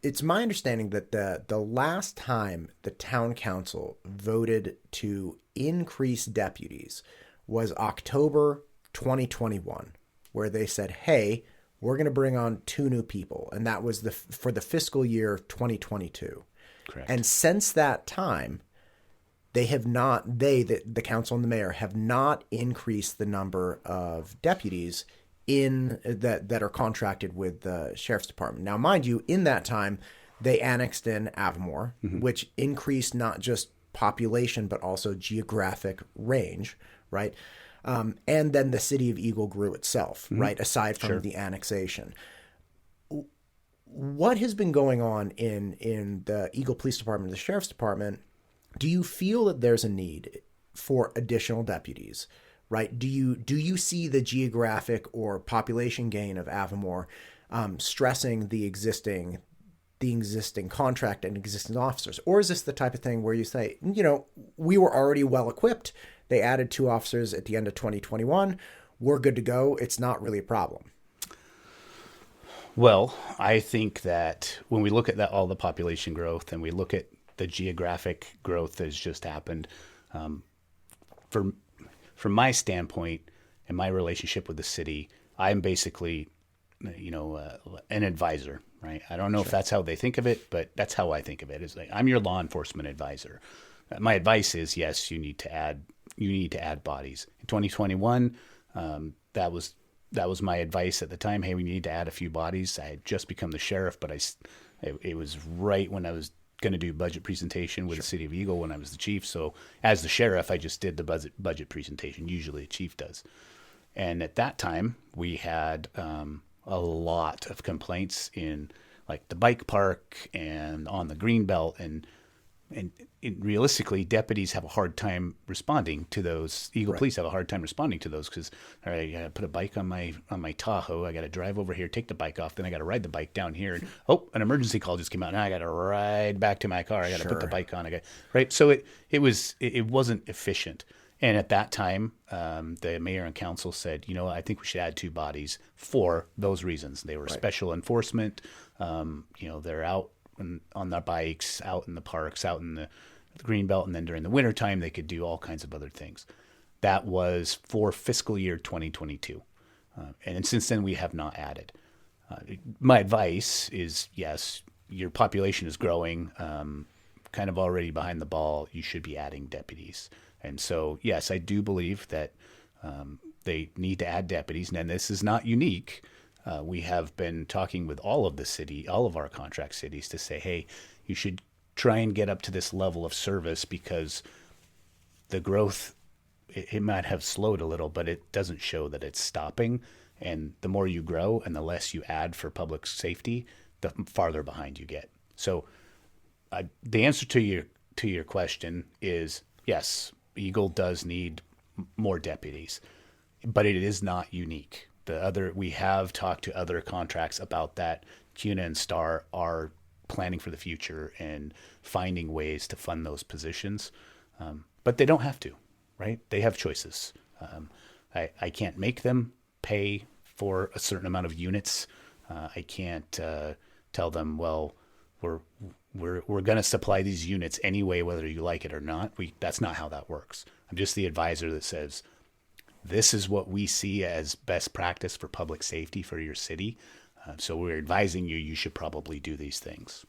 it's my understanding that the last time the town council voted to increase deputies was October 2021, where they said, "Hey, we're going to bring on two new people," and that was for the fiscal year 2022. Correct. And since that time, they have not, the council and the mayor have not increased the number of deputies in that are contracted with the sheriff's department. Now, mind you, in that time, they annexed in Avamore, which increased not just population, but also geographic range, right? And then the city of Eagle grew itself, right? Aside from the annexation. What has been going on in the Eagle Police Department, the Sheriff's Department? Do you feel that there's a need for additional deputies, right? Do you see the geographic or population gain of Avamore stressing the existing contract and existing officers? Or is this the type of thing where you say, we were already well equipped. They added 2 officers at the end of 2021. We're good to go. It's not really a problem. Well, I think that when we look at all the population growth and we look at the geographic growth that has just happened, from my standpoint and my relationship with the city, I'm basically, an advisor, right? I don't know if that's how they think of it, but that's how I think of it. Is like, I'm your law enforcement advisor. My advice is, yes, you need to add bodies. In 2021, that was my advice at the time. Hey, we need to add a few bodies. I had just become the sheriff, but it was right when I was going to do budget presentation with the city of Eagle when I was the chief. So as the sheriff, I just did the budget presentation. Usually a chief does. And at that time, we had a lot of complaints in like the bike park and on the greenbelt, and realistically, deputies have a hard time responding to those. Eagle Police have a hard time responding to those because, all right, I got to put a bike on my Tahoe. I got to drive over here, take the bike off, then I got to ride the bike down here. And, an emergency call just came out. Now I got to ride back to my car. I got to put the bike on. Right. So it wasn't efficient. And at that time, the mayor and council said, I think we should add 2 bodies for those reasons. They were special enforcement. They're out on their bikes, out in the parks, out in the greenbelt, and then during the wintertime, they could do all kinds of other things. That was for fiscal year 2022. And since then, we have not added. My advice is, yes, your population is growing, kind of already behind the ball. You should be adding deputies. And so, yes, I do believe that they need to add deputies. And this is not unique. We have been talking with all of our contract cities to say, hey, you should try and get up to this level of service because the growth, it might have slowed a little, but it doesn't show that it's stopping. And the more you grow and the less you add for public safety, the farther behind you get. So the answer to your question is yes, Eagle does need more deputies, but it is not unique. We have talked to other contracts about that. CUNA and STAR are planning for the future and finding ways to fund those positions, but they don't have to, right? They have choices. I can't make them pay for a certain amount of units. I can't tell them, well, we're going to supply these units anyway, whether you like it or not. That's not how that works. I'm just the advisor that says, this is what we see as best practice for public safety for your city. So we're advising you should probably do these things.